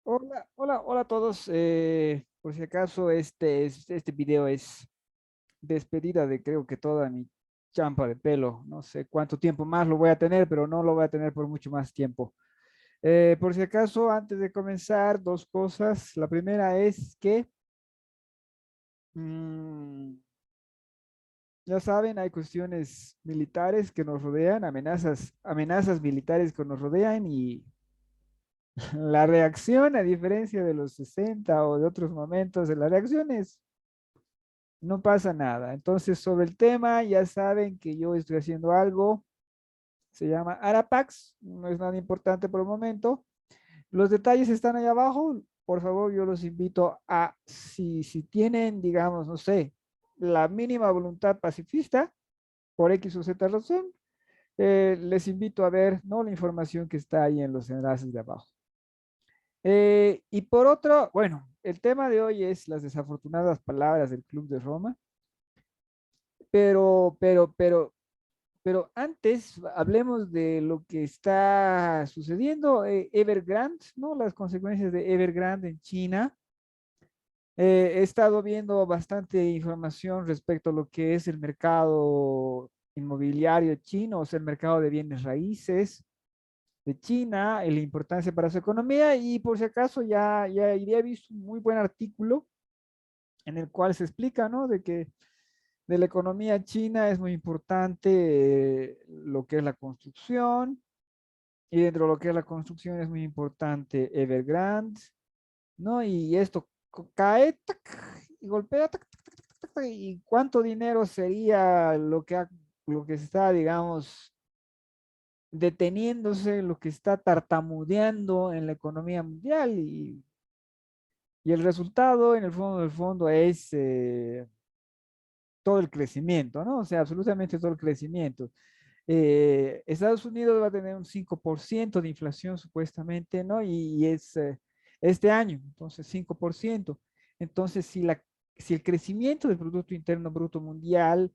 Hola, hola, hola a todos. Por si acaso, este video es despedida de creo que toda mi champa de pelo. No sé cuánto tiempo más lo voy a tener, pero no lo voy a tener por mucho más tiempo. Por si acaso, antes de comenzar, dos cosas. La primera es que, mm, ya saben, hay cuestiones militares que nos rodean, amenazas militares que nos rodean y la reacción, a diferencia de los 60 o de otros momentos, la reacción es no pasa nada. Entonces, sobre el tema, ya saben que yo estoy haciendo algo, se llama Arapax, no es nada importante por el momento. Los detalles están ahí abajo. Por favor, yo los invito a, si tienen, digamos, no sé, la mínima voluntad pacifista, por X o Z razón, les invito a ver, ¿no? La información que está ahí en los enlaces de abajo. Y por otro, bueno, el tema de hoy es las desafortunadas palabras del Club de Roma, pero, pero, pero, Pero antes hablemos de lo que está sucediendo, Evergrande, ¿no? Las consecuencias de Evergrande en China. He estado viendo bastante información respecto a lo que es el mercado inmobiliario chino, o sea, el mercado de bienes raíces de China, la importancia para su economía y por si acaso ya he visto un muy buen artículo en el cual se explica, ¿no? De que de la economía china es muy importante lo que es la construcción, y dentro de lo que es la construcción es muy importante Evergrande, ¿no? Y esto cae tac, y golpea, tac, tac, tac, tac, tac, y cuánto dinero sería lo que está, digamos, deteniéndose, lo que está tartamudeando en la economía mundial y el resultado, en el fondo del fondo, es todo el crecimiento, ¿no? O sea, absolutamente todo el crecimiento. Estados Unidos va a tener un 5% de inflación supuestamente, ¿no? Y es este año, entonces 5%. Entonces, si el crecimiento del Producto Interno Bruto Mundial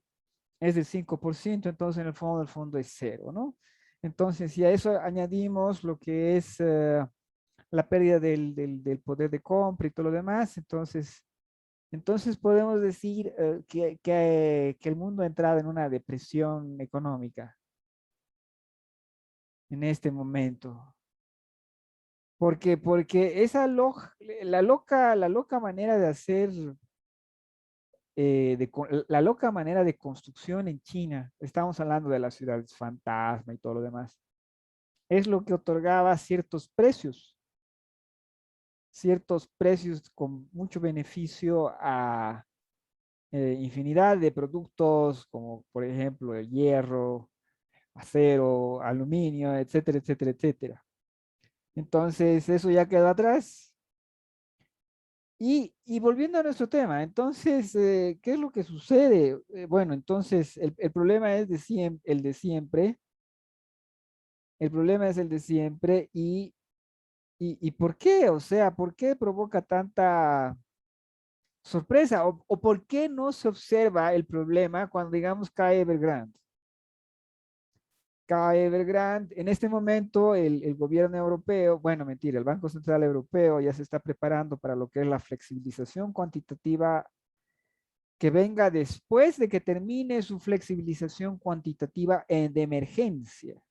es del 5%, entonces en el fondo es cero, ¿no? Entonces, si a eso añadimos lo que es la pérdida del poder de compra y todo lo demás, entonces podemos decir que el mundo ha entrado en una depresión económica en este momento. Porque la loca manera de hacer, la loca manera de construcción en China, estamos hablando de las ciudades fantasma y todo lo demás, es lo que otorgaba ciertos precios con mucho beneficio a infinidad de productos como por ejemplo el hierro, acero, aluminio, etcétera, etcétera, etcétera. Entonces eso ya quedó atrás. Y volviendo a nuestro tema, entonces, ¿qué es lo que sucede? Bueno, entonces el problema es el de siempre, el problema es el de siempre y ¿por qué? O sea, ¿por qué provoca tanta sorpresa? O por qué no se observa el problema cuando, digamos, cae Evergrande? Cae Evergrande, en este momento el gobierno europeo, bueno, mentira, el Banco Central Europeo ya se está preparando para lo que es la flexibilización cuantitativa que venga después de que termine su flexibilización cuantitativa de emergencia,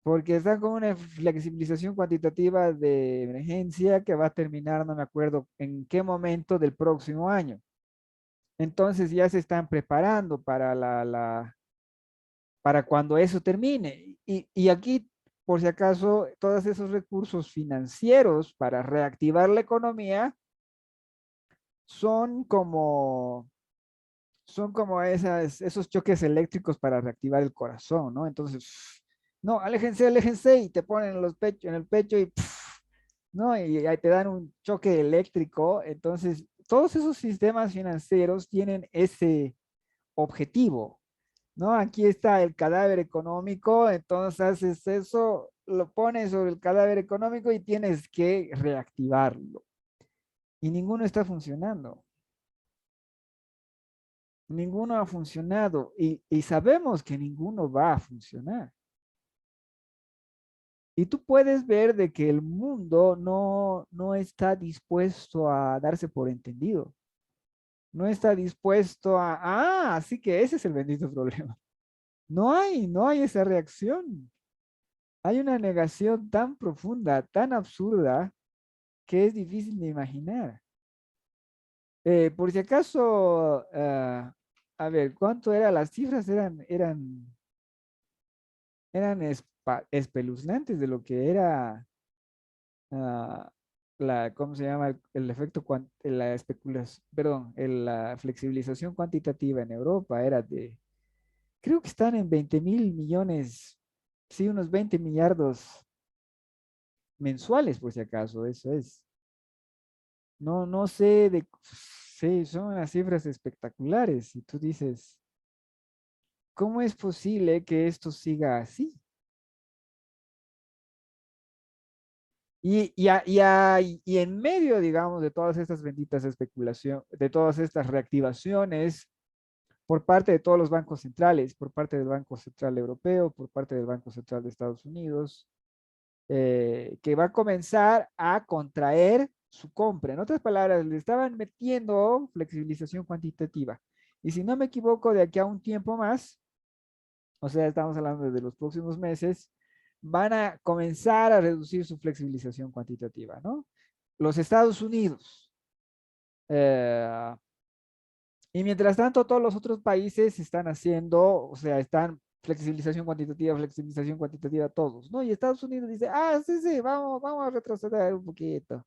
porque está con una flexibilización cuantitativa de emergencia que va a terminar, no me acuerdo en qué momento del próximo año. Entonces ya se están preparando para para cuando eso termine. Y aquí, por si acaso, todos esos recursos financieros para reactivar la economía son como esos choques eléctricos para reactivar el corazón, ¿no? Entonces, no, aléjense, aléjense y te ponen en el pecho y, ¿no? Y ahí te dan un choque eléctrico. Entonces, todos esos sistemas financieros tienen ese objetivo, ¿no? Aquí está el cadáver económico, entonces haces eso, lo pones sobre el cadáver económico y tienes que reactivarlo. Y ninguno está funcionando. Ninguno ha funcionado y sabemos que ninguno va a funcionar. Y tú puedes ver de que el mundo no está dispuesto a darse por entendido. No está dispuesto así que ese es el bendito problema. No hay esa reacción. Hay una negación tan profunda, tan absurda, que es difícil de imaginar. Por si acaso, a ver, ¿cuánto eran las cifras? Eran espeluznantes de lo que era ah, ¿cómo se llama? El efecto, la especulación, perdón, la flexibilización cuantitativa en Europa era creo que están en 20.000 millones, sí, unos 20 millardos mensuales, por si acaso, eso es. No sé sí, son unas cifras espectaculares. Y tú dices, ¿cómo es posible que esto siga así? Y en medio, digamos, de todas estas benditas especulaciones, de todas estas reactivaciones por parte de todos los bancos centrales, por parte del Banco Central Europeo, por parte del Banco Central de Estados Unidos, que va a comenzar a contraer su compra. En otras palabras, le estaban metiendo flexibilización cuantitativa. Y si no me equivoco, de aquí a un tiempo más, o sea, estamos hablando de los próximos meses, van a comenzar a reducir su flexibilización cuantitativa, ¿no? Los Estados Unidos. eh, y mientras tanto, todos los otros países están haciendo, o sea, están flexibilización cuantitativa, todos, ¿no? Y Estados Unidos dice, sí, sí, vamos a retroceder un poquito.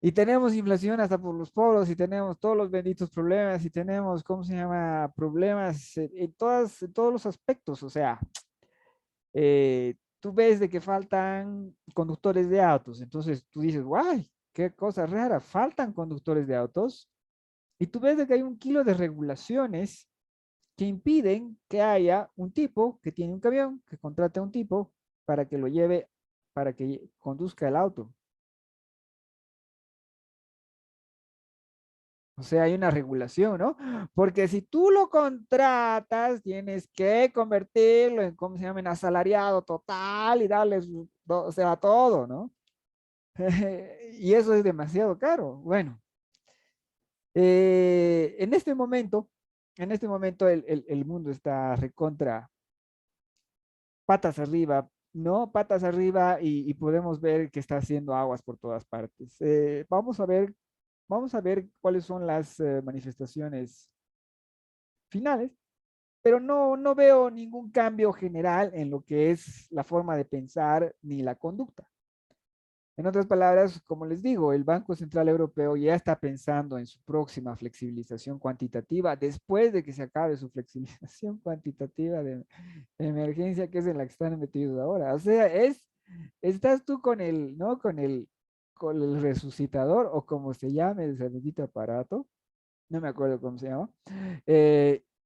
Y tenemos inflación hasta por los poros, y tenemos todos los benditos problemas, y tenemos, ¿cómo se llama? Problemas en todos los aspectos, o sea, tú ves de que faltan conductores de autos, entonces tú dices, guay, qué cosa rara, faltan conductores de autos, y tú ves de que hay un kilo de regulaciones que impiden que haya un tipo que tiene un camión, que contrate a un tipo para que lo lleve, para que conduzca el auto. O sea, hay una regulación, ¿no? Porque si tú lo contratas, tienes que convertirlo en, ¿cómo se llama? En asalariado total y darle, o sea, todo, ¿no? Y eso es demasiado caro. Bueno, en este momento el mundo está recontra patas arriba, ¿no? Patas arriba y podemos ver que está haciendo aguas por todas partes. Vamos a ver cuáles son las manifestaciones finales, pero no veo ningún cambio general en lo que es la forma de pensar ni la conducta. En otras palabras, como les digo, el Banco Central Europeo ya está pensando en su próxima flexibilización cuantitativa después de que se acabe su flexibilización cuantitativa de emergencia, que es en la que están metidos ahora. O sea, estás tú con ¿no? Con el resucitador o como se llame ese bendito aparato, no me acuerdo cómo se llama.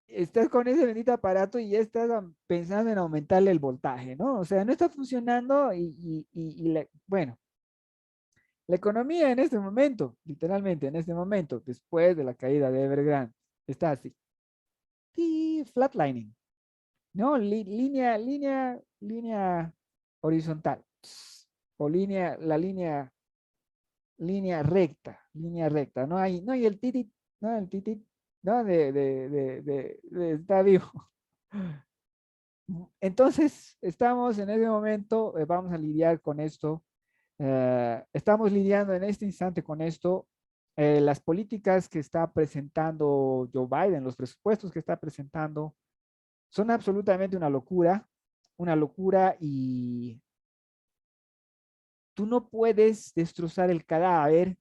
Estás con ese bendito aparato y ya estás pensando en aumentarle el voltaje, ¿no? O sea, no está funcionando bueno. La economía en este momento, literalmente en este momento, después de la caída de Evergrande, está así. Flatlining, ¿no? Línea horizontal. O línea recta. No hay el titit, no el titit, no está vivo. Entonces, estamos en ese momento, vamos a lidiar con esto. Estamos lidiando en este instante con esto. Las políticas que está presentando Joe Biden, los presupuestos que está presentando, son absolutamente una locura y tú no puedes destrozar el cadáver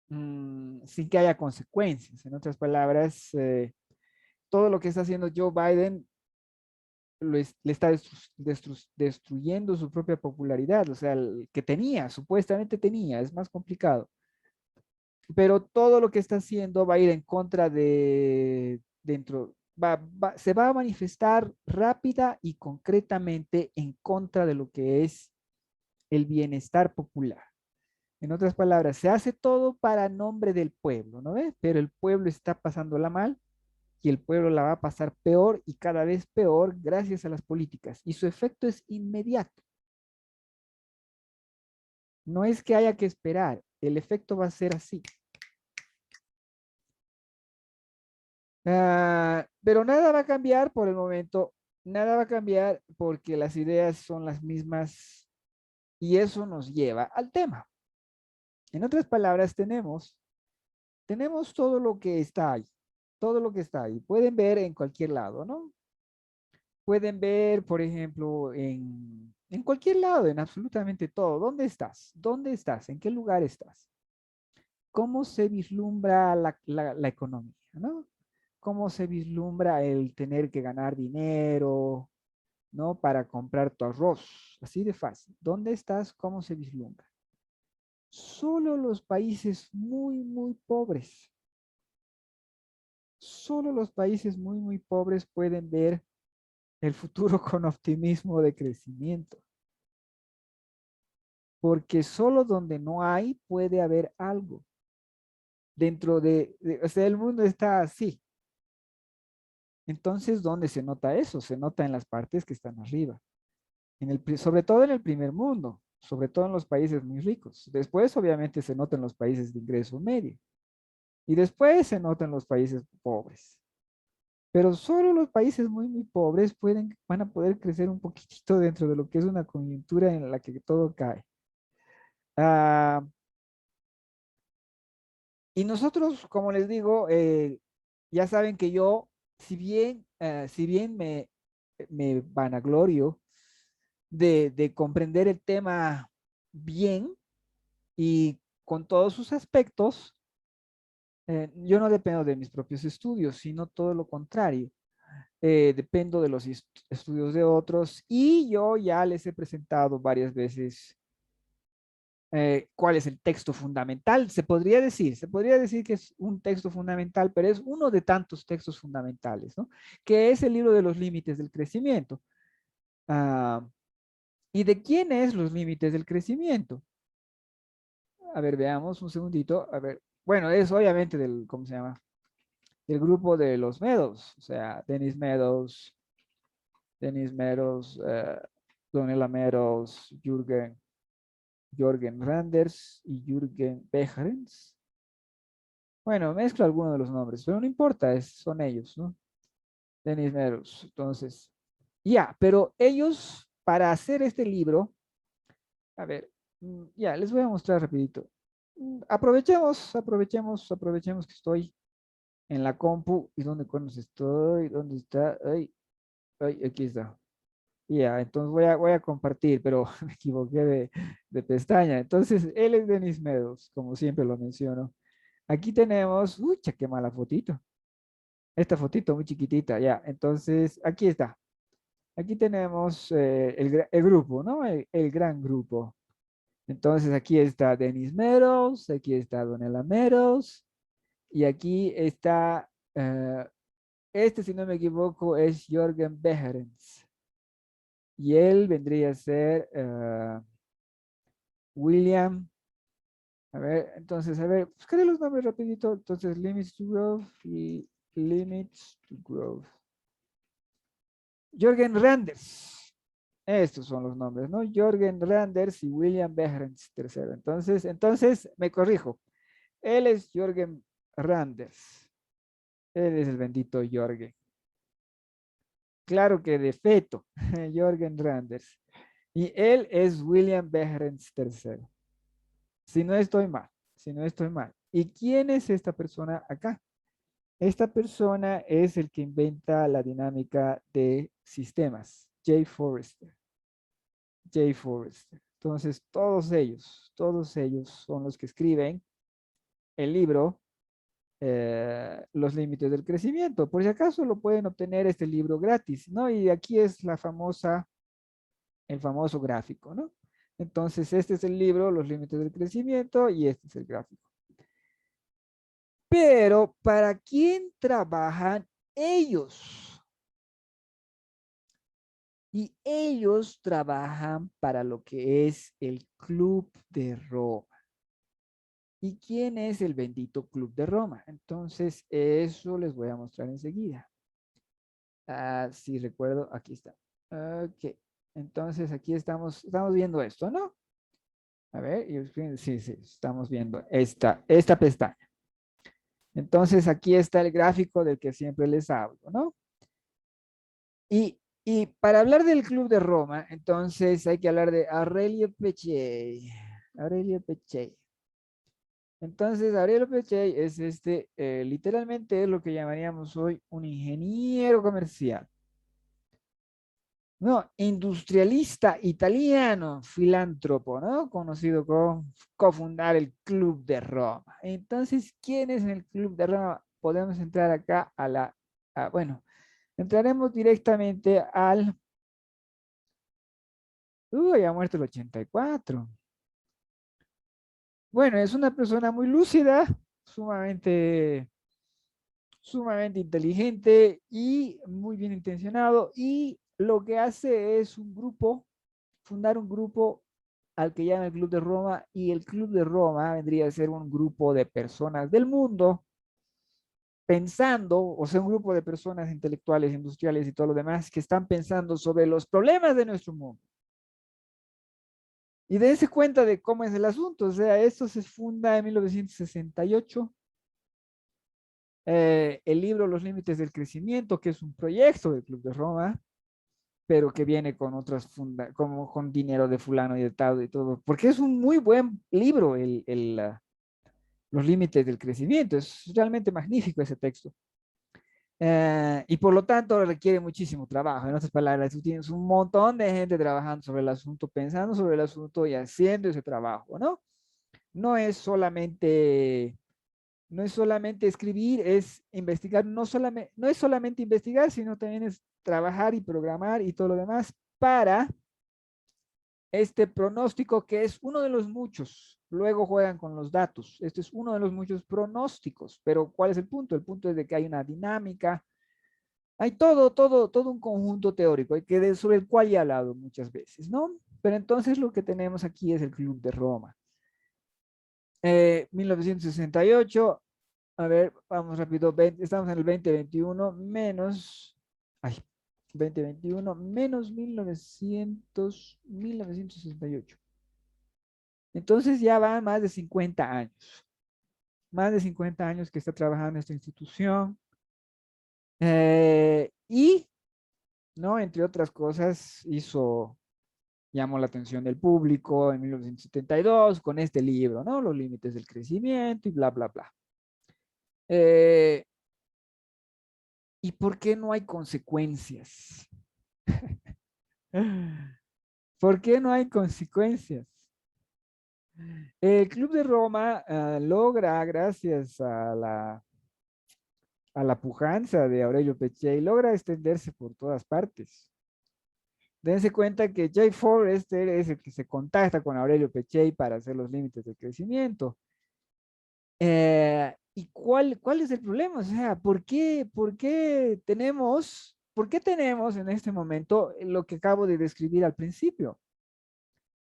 sin que haya consecuencias. En otras palabras, todo lo que está haciendo Joe Biden le está destruyendo su propia popularidad, o sea, el que tenía, supuestamente tenía, es más complicado. Pero todo lo que está haciendo va a ir en contra se va a manifestar rápida y concretamente en contra de lo que es el bienestar popular. En otras palabras, se hace todo para nombre del pueblo, ¿no ves? Pero el pueblo está pasándola mal y el pueblo la va a pasar peor y cada vez peor gracias a las políticas. Y su efecto es inmediato. No es que haya que esperar, el efecto va a ser así. Pero nada va a cambiar por el momento, nada va a cambiar porque las ideas son las mismas y eso nos lleva al tema. En otras palabras, tenemos todo lo que está ahí, todo lo que está ahí. Pueden ver en cualquier lado, ¿no? Pueden ver, por ejemplo, en cualquier lado, en absolutamente todo. ¿Dónde estás? ¿Dónde estás? ¿En qué lugar estás? ¿Cómo se vislumbra la economía, ¿no? ¿Cómo se vislumbra el tener que ganar dinero, ¿no? Para comprar tu arroz. Así de fácil. ¿Dónde estás? ¿Cómo se vislumbra? Solo los países muy, muy pobres, solo los países muy, muy pobres pueden ver el futuro con optimismo de crecimiento, porque solo donde no hay puede haber algo. Dentro o sea, el mundo está así. Entonces, ¿dónde se nota eso? Se nota en las partes que están arriba, sobre todo en el primer mundo, sobre todo en los países muy ricos. Después, obviamente, se nota en los países de ingreso medio y después se nota en los países pobres. Pero solo los países muy, muy pobres van a poder crecer un poquitito dentro de lo que es una coyuntura en la que todo cae. Ah, y nosotros, como les digo, ya saben que yo, si bien me vanaglorio de comprender el tema bien y con todos sus aspectos, yo no dependo de mis propios estudios, sino todo lo contrario. Dependo de los estudios de otros y yo ya les he presentado varias veces cuál es el texto fundamental. Se podría decir que es un texto fundamental, pero es uno de tantos textos fundamentales, ¿no? Que es el libro de los límites del crecimiento. Ah, ¿Y de quién es los límites del crecimiento? A ver, veamos un segundito. A ver, bueno, es obviamente ¿cómo se llama? Del grupo de los Meadows, o sea, Dennis Meadows, Donella Meadows, Jorgen Randers y Jürgen Behrens. Bueno, mezclo algunos de los nombres, pero no importa, son ellos, ¿no? Dennis Meadows. Entonces, ya, pero ellos, para hacer este libro, a ver, ya, les voy a mostrar rapidito. Aprovechemos que estoy en la compu. ¿Y dónde conoce estoy? ¿Dónde está? Ay, ay, aquí está. Ya, entonces voy a compartir, pero me equivoqué de pestaña. Entonces, él es Dennis Meadows, como siempre lo menciono. Aquí tenemos, uy, qué mala fotito. Esta fotito muy chiquitita, ya. Entonces, aquí está. Aquí tenemos el grupo, ¿no? El gran grupo. Entonces, aquí está Dennis Meadows, aquí está Donella Meadows, y aquí está, si no me equivoco, es Jorgen Behrens. Y él vendría a ser William. A ver, entonces, a ver, buscaré los nombres rapidito. Entonces, Limits to Growth y Limits to Growth. Jorgen Randers. Estos son los nombres, ¿no? Jorgen Randers y William Behrens tercero. Entonces, me corrijo. Él es Jorgen Randers. Él es el bendito Jorgen. Claro que de feto, Jorgen Randers. Y él es William Behrens tercero. Si no estoy mal, si no estoy mal. ¿Y quién es esta persona acá? Esta persona es el que inventa la dinámica de sistemas, Jay Forrester. Jay Forrester. Entonces, todos ellos son los que escriben el libro Los límites del crecimiento. Por si acaso lo pueden obtener este libro gratis, ¿no? Y aquí es el famoso gráfico, ¿no? Entonces, este es el libro, Los límites del crecimiento, y este es el gráfico. Pero, ¿para quién trabajan ellos? Y ellos trabajan para lo que es el Club de Roma. ¿Y quién es el bendito Club de Roma? Entonces, eso les voy a mostrar enseguida. Ah, sí, recuerdo, aquí está. Ok, entonces aquí estamos viendo esto, ¿no? A ver, sí, sí, estamos viendo esta pestaña. Entonces, aquí está el gráfico del que siempre les hablo, ¿no? Y para hablar del Club de Roma, entonces hay que hablar de Aurelio Peccei. Aurelio Peccei. Entonces, Aurelio Peccei es literalmente es lo que llamaríamos hoy un ingeniero comercial. No, industrialista italiano, filántropo, ¿no? Conocido como cofundar el Club de Roma. Entonces, ¿quién es en el Club de Roma? Podemos entrar acá bueno, entraremos directamente ha muerto el 84. Bueno, es una persona muy lúcida, sumamente inteligente y muy bien intencionado. Y lo que hace es fundar un grupo al que llama el Club de Roma. Y el Club de Roma vendría a ser un grupo de personas del mundo pensando, o sea, un grupo de personas intelectuales, industriales y todo lo demás que están pensando sobre los problemas de nuestro mundo. Y dense cuenta de cómo es el asunto. O sea, esto se funda en 1968. El libro Los Límites del Crecimiento, que es un proyecto del Club de Roma, pero que viene con como con dinero de fulano y de tal y todo, porque es un muy buen libro, Los Límites del Crecimiento. Es realmente magnífico ese texto. Y por lo tanto requiere muchísimo trabajo. En otras palabras, tú tienes un montón de gente trabajando sobre el asunto, pensando sobre el asunto y haciendo ese trabajo, ¿no? No es solamente, no es solamente escribir, es investigar, no es solamente investigar, sino también es trabajar y programar y todo lo demás para este pronóstico que es uno de los muchos. Luego juegan con los datos. Este es uno de los muchos pronósticos, pero ¿cuál es el punto? El punto es de que hay una dinámica, hay todo un conjunto teórico sobre el cual ya he hablado muchas veces, ¿no? Pero entonces lo que tenemos aquí es el Club de Roma. 1968, a ver, vamos rápido, estamos en el 2021 menos, ay, 2021 menos 1968. Entonces ya van más de 50 años, más de 50 años que está trabajando esta institución. Y, ¿no? Entre otras cosas, llamó la atención del público en 1972 con este libro, ¿no? Los límites del crecimiento y bla, bla, bla. Eh, ¿Y por qué no hay consecuencias? ¿Por qué no hay consecuencias? El Club de Roma logra, gracias a la pujanza de Aurelio Peccei, logra extenderse por todas partes. Dense cuenta que Jay Forrester es el que se contacta con Aurelio Peccei para hacer los límites del crecimiento. ¿Y cuál es el problema? O sea, ¿por qué tenemos en este momento lo que acabo de describir al principio?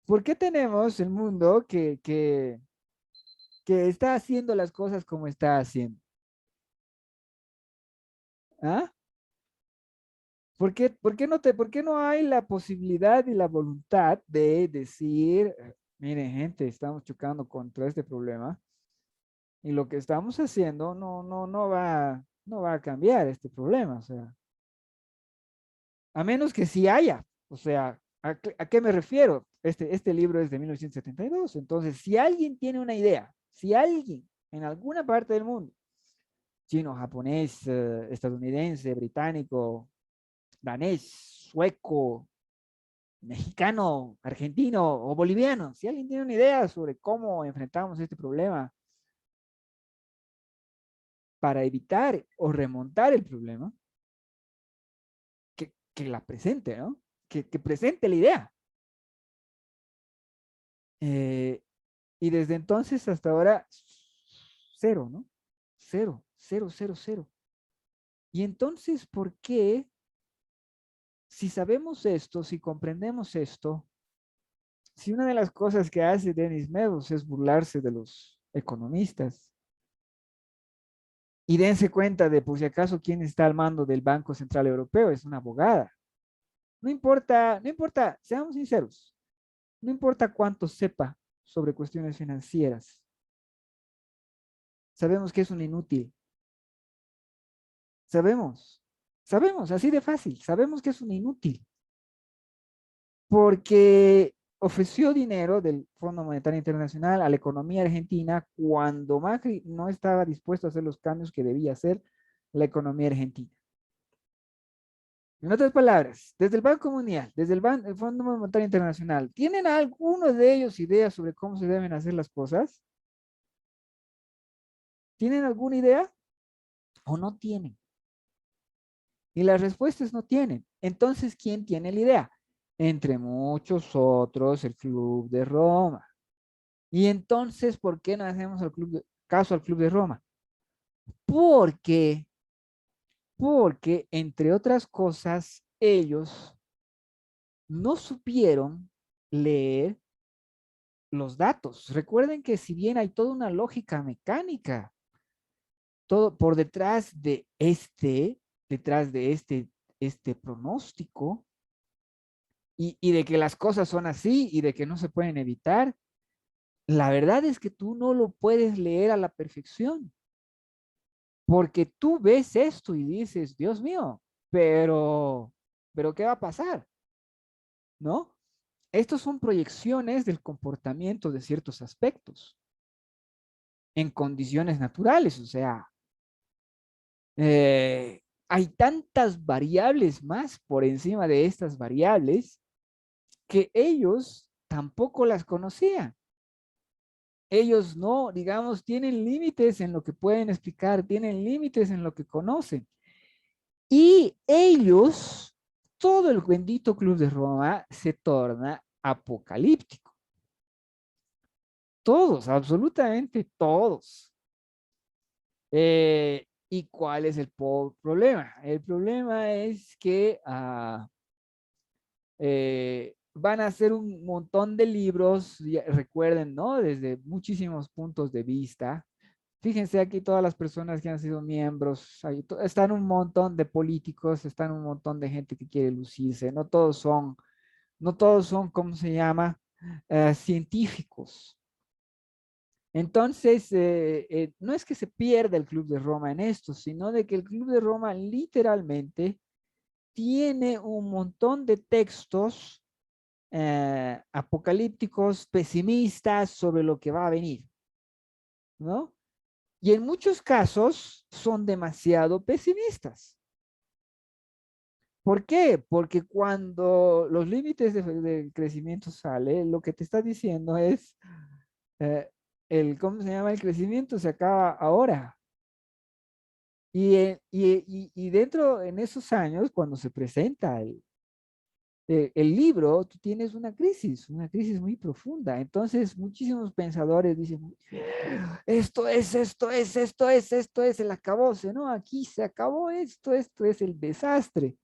¿Por qué tenemos el mundo que está haciendo las cosas como está haciendo? ¿Ah? ¿Por qué no hay la posibilidad y la voluntad de decir, miren, gente, estamos chocando contra este problema y lo que estamos haciendo no va a cambiar este problema? O sea, a menos que sí haya. O sea, ¿a qué me refiero? Este libro es de 1972. Entonces, si alguien tiene una idea, si alguien en alguna parte del mundo, chino, japonés, estadounidense, británico, danés, sueco, mexicano, argentino o boliviano, si alguien tiene una idea sobre cómo enfrentamos este problema para evitar o remontar el problema, que la presente, ¿no? Que presente la idea. Eh, y desde entonces hasta ahora, cero, ¿no? Cero, cero, cero, cero. Y entonces, ¿por qué, si sabemos esto, si comprendemos esto, si una de las cosas que hace Dennis Meadows es burlarse economistas. Y dense cuenta de, por si acaso, quién está al mando del Banco Central Europeo, es una abogada. No importa, no importa, seamos sinceros, no importa cuánto sepa sobre cuestiones financieras, sabemos que es un inútil. Sabemos, sabemos, así de fácil, sabemos que es un inútil, porque ofreció dinero del Fondo Monetario Internacional a la economía argentina cuando Macri no estaba dispuesto a hacer los cambios que debía hacer la economía argentina. En otras palabras, desde el Banco Mundial, desde el Fondo Monetario Internacional, ¿tienen algunos de ellos ideas sobre cómo se deben hacer las cosas? ¿Tienen alguna idea o no tienen? Y las respuestas no tienen. Entonces, ¿quién tiene la idea? Entre muchos otros, el Club de Roma. Y entonces, ¿por qué no hacemos caso al Club de Roma? Porque, porque, entre otras cosas, ellos no supieron leer los datos. Recuerden que si bien hay toda una lógica mecánica, todo por detrás de este pronóstico, y de que las cosas son así y de que no se pueden evitar, la verdad es que tú no lo puedes leer a la perfección, porque tú ves esto y dices, Dios mío, pero ¿qué va a pasar? ¿No? Estos son proyecciones del comportamiento de ciertos aspectos en condiciones naturales, o sea, hay tantas variables más por encima de estas variables que ellos tampoco las conocían. Ellos no, digamos, tienen límites en lo que pueden explicar, tienen límites en lo que conocen. Y ellos, todo el bendito Club de Roma se torna apocalíptico. Todos, absolutamente todos. ¿Y cuál es el problema? El problema es que van a hacer un montón de libros, recuerden, ¿no? Desde muchísimos puntos de vista. Fíjense aquí todas las personas que han sido miembros, están un montón de políticos, están un montón de gente que quiere lucirse, no todos son, ¿cómo se llama? Científicos. Entonces, no es que se pierda el Club de Roma en esto, sino de que el Club de Roma literalmente tiene un montón de textos apocalípticos, pesimistas sobre lo que va a venir, ¿no? Y en muchos casos son demasiado pesimistas. ¿Por qué? Porque cuando los límites de crecimiento salen, lo que te está diciendo es, eh, ¿cómo se llama? El crecimiento se acaba ahora. Y dentro, en esos años, cuando se presenta el libro, tú tienes una crisis muy profunda. Entonces, muchísimos pensadores dicen, esto es el acabose, ¿no? Aquí se acabó esto es el desastre.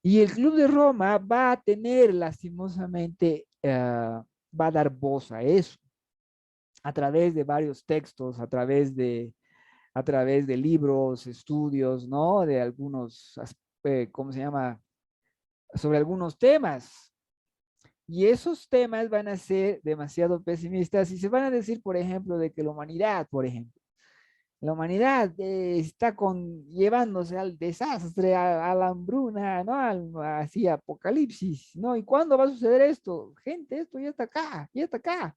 Y el Club de Roma va a tener, lastimosamente, va a dar voz a eso, a través de varios textos, a través de libros, estudios, ¿no? De algunos, ¿cómo se llama? Sobre algunos temas. Y esos temas van a ser demasiado pesimistas y se van a decir, por ejemplo, de que la humanidad, por ejemplo, la humanidad está llevándose al desastre, a la hambruna, ¿no? Así, apocalipsis, ¿no? ¿Y cuándo va a suceder esto? Gente, esto ya está acá, ya está acá.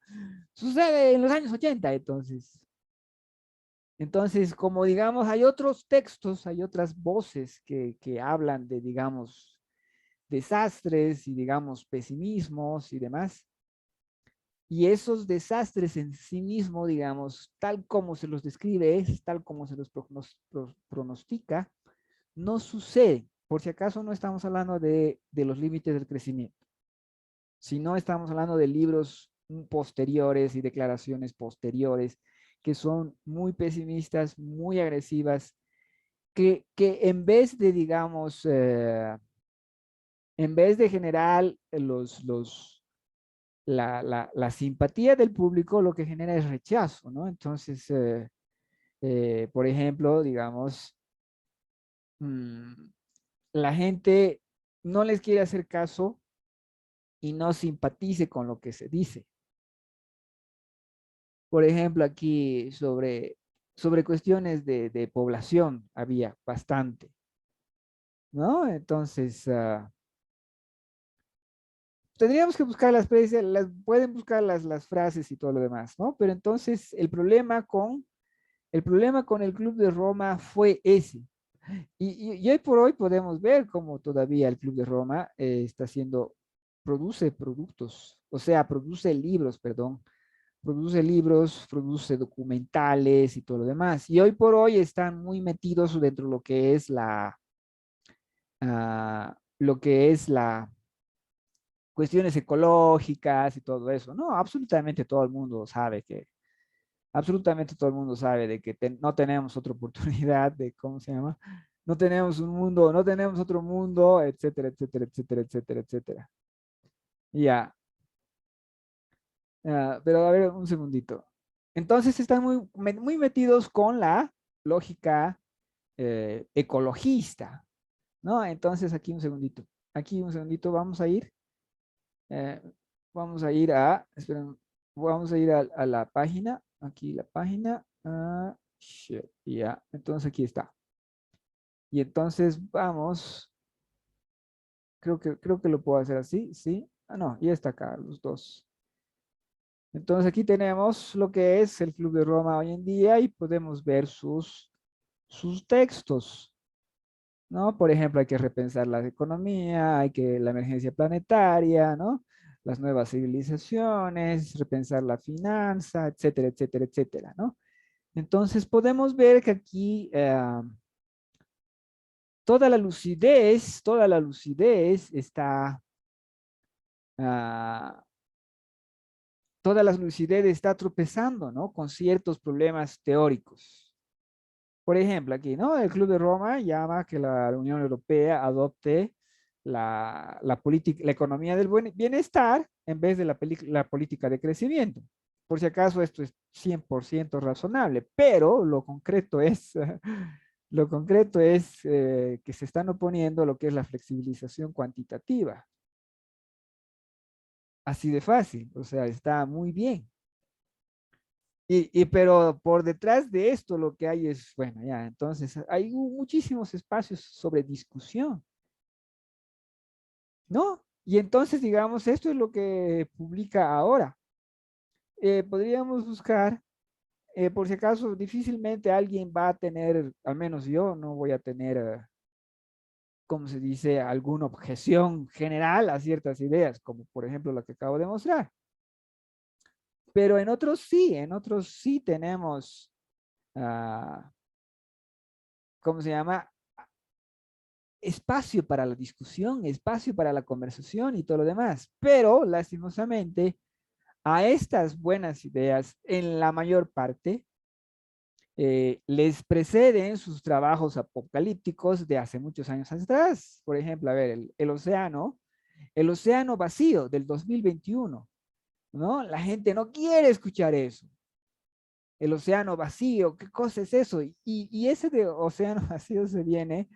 Sucede en los años 80, entonces. Entonces, como digamos, hay otros textos, hay otras voces que hablan de, digamos, desastres y, digamos, pesimismos y demás. Y esos desastres en sí mismo, digamos, tal como se los describe, es tal como se los pronostica, no sucede. Por si acaso no estamos hablando de los límites del crecimiento, sino estamos hablando de libros posteriores y declaraciones posteriores que son muy pesimistas, muy agresivas, que en vez de, digamos, en vez de generar la simpatía del público lo que genera es rechazo, ¿no? Entonces, por ejemplo, digamos, mm, la gente no les quiere hacer caso y no simpatice con lo que se dice. Por ejemplo, aquí sobre cuestiones de población había bastante, ¿no? Entonces, tendríamos que buscar pueden buscar las frases y todo lo demás, ¿no? Pero entonces el problema con el Club de Roma fue ese. Y hoy por hoy podemos ver cómo todavía el Club de Roma produce productos, o sea, produce libros, perdón, produce libros, produce documentales y todo lo demás. Y hoy por hoy están muy metidos dentro de lo que es la cuestiones ecológicas y todo eso. No, absolutamente todo el mundo sabe absolutamente todo el mundo sabe de que no tenemos otra oportunidad de, ¿cómo se llama? No tenemos un mundo, no tenemos otro mundo, etcétera, etcétera, etcétera, etcétera, etcétera. Ya, pero a ver, un segundito. Entonces están muy metidos con la lógica ecologista, ¿no? Entonces aquí un segundito, eh, vamos a ir esperen, vamos a ir a la página, aquí la página, shit, ya, entonces aquí está. Y entonces vamos, creo que lo puedo hacer así, ¿sí? Ah, no, ya está acá, los dos. Entonces aquí tenemos lo que es el Club de Roma hoy en día y podemos ver sus textos, ¿no? Por ejemplo, hay que repensar la economía, la emergencia planetaria, ¿no? Las nuevas civilizaciones, repensar la finanza, etcétera, etcétera, etcétera, ¿no? Entonces podemos ver que aquí toda la lucidez ah, toda la lucidez está tropezando, ¿no? Con ciertos problemas teóricos. Por ejemplo, aquí, ¿no? El Club de Roma llama que la Unión Europea adopte la economía del bienestar en vez de la política de crecimiento. Por si acaso esto es 100% razonable, pero lo concreto es que se están oponiendo a lo que es la flexibilización cuantitativa. Así de fácil, o sea, está muy bien. Pero por detrás de esto lo que hay es, bueno, ya, entonces hay muchísimos espacios sobre discusión, ¿no? Y entonces, digamos, esto es lo que publica ahora. Podríamos buscar, por si acaso, difícilmente alguien va a tener, al menos yo no voy a tener, como se dice, alguna objeción general a ciertas ideas, como por ejemplo lo que acabo de mostrar. Pero en otros sí tenemos, ah, ¿cómo se llama? Espacio para la discusión, espacio para la conversación y todo lo demás. Pero lastimosamente, a estas buenas ideas, en la mayor parte, les preceden sus trabajos apocalípticos de hace muchos años atrás. Por ejemplo, a ver, el océano vacío del 2021, ¿no? La gente no quiere escuchar eso. El océano vacío, ¿qué cosa es eso? Y ese de océano vacío se viene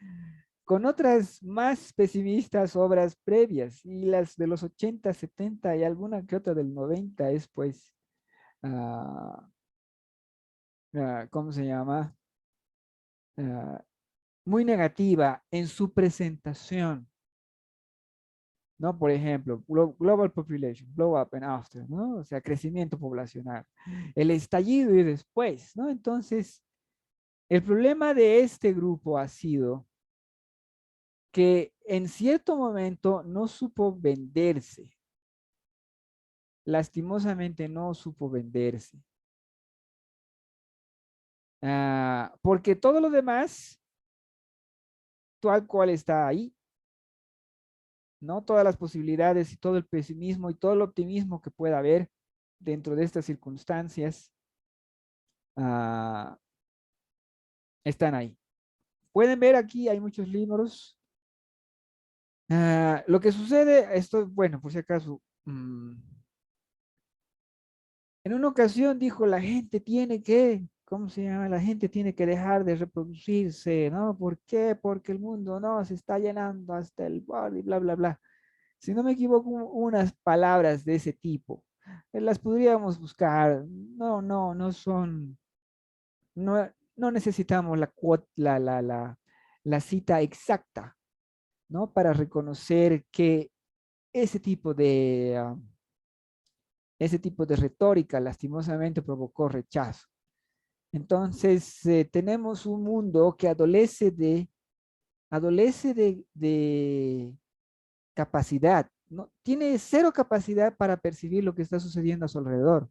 con otras más pesimistas obras previas, y las de los 80, 70 y alguna que otra del 90 es pues, ah, ¿cómo se llama? Ah, muy negativa en su presentación, ¿no? Por ejemplo, Global Population, Blow Up and After, ¿no? O sea, crecimiento poblacional, el estallido y después, ¿no? Entonces, el problema de este grupo ha sido que en cierto momento no supo venderse, lastimosamente no supo venderse. Porque todo lo demás, tal cual está ahí, ¿no? Todas las posibilidades y todo el pesimismo y todo el optimismo que pueda haber dentro de estas circunstancias, ah, están ahí. Pueden ver aquí, hay muchos libros. Lo que sucede, esto, bueno, por si acaso, En una ocasión dijo, la gente tiene que, ¿cómo se llama? La gente tiene que dejar de reproducirse, ¿no? ¿Por qué? Porque el mundo, no, se está llenando hasta el borde, bla, bla, bla. Si no me equivoco, unas palabras de ese tipo. Las podríamos buscar. No, no, no son, no, no necesitamos la cita exacta, ¿no? Para reconocer que ese tipo de, ese tipo de retórica lastimosamente provocó rechazo. Entonces, tenemos un mundo que adolece de capacidad, ¿no? Tiene cero capacidad para percibir lo que está sucediendo a su alrededor.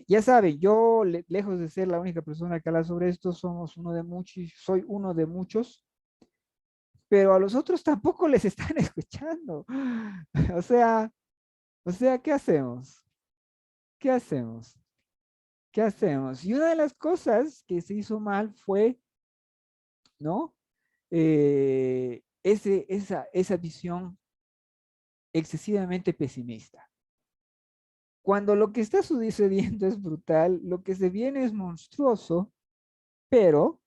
Ya sabe, yo, lejos de ser la única persona que habla sobre esto, somos uno de muchos, soy uno de muchos, pero a los otros tampoco les están escuchando. O sea, ¿qué hacemos? ¿Qué hacemos? ¿Qué hacemos? Y una de las cosas que se hizo mal fue, ¿no? Esa visión excesivamente pesimista. Cuando lo que está sucediendo es brutal, lo que se viene es monstruoso, pero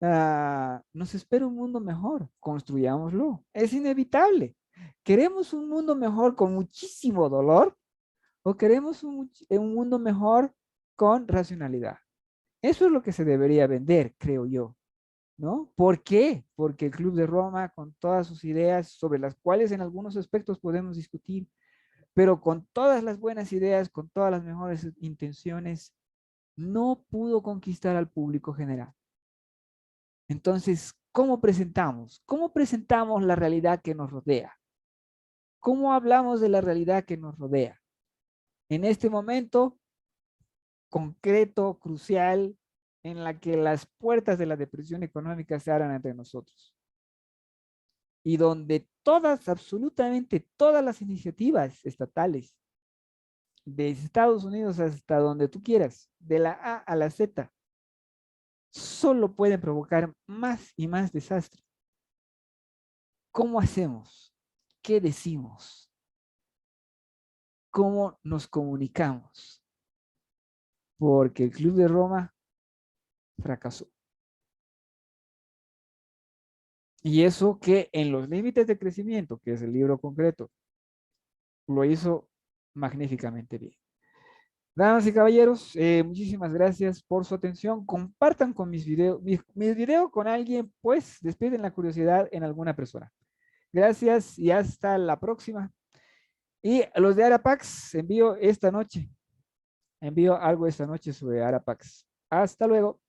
nos espera un mundo mejor. Construyámoslo. Es inevitable. ¿Queremos un mundo mejor con muchísimo dolor o queremos un mundo mejor con racionalidad? Eso es lo que se debería vender, creo yo, ¿no? ¿Por qué? Porque el Club de Roma, con todas sus ideas, sobre las cuales en algunos aspectos podemos discutir, pero con todas las buenas ideas, con todas las mejores intenciones, no pudo conquistar al público general. Entonces, ¿cómo presentamos? ¿Cómo presentamos la realidad que nos rodea? ¿Cómo hablamos de la realidad que nos rodea? En este momento concreto, crucial, en la que las puertas de la depresión económica se abran entre nosotros y donde todas, absolutamente todas las iniciativas estatales, de Estados Unidos hasta donde tú quieras, de la A a la Z, solo pueden provocar más y más desastre. ¿Cómo hacemos? ¿Qué decimos? ¿Cómo nos comunicamos? Porque el Club de Roma fracasó. Y eso que en los límites de crecimiento, que es el libro concreto, lo hizo magníficamente bien. Damas y caballeros, muchísimas gracias por su atención. Compartan con mis videos, mis videos con alguien, pues despiden la curiosidad en alguna persona. Gracias y hasta la próxima. Y a los de Arapax envío algo esta noche sobre Arapax. Hasta luego.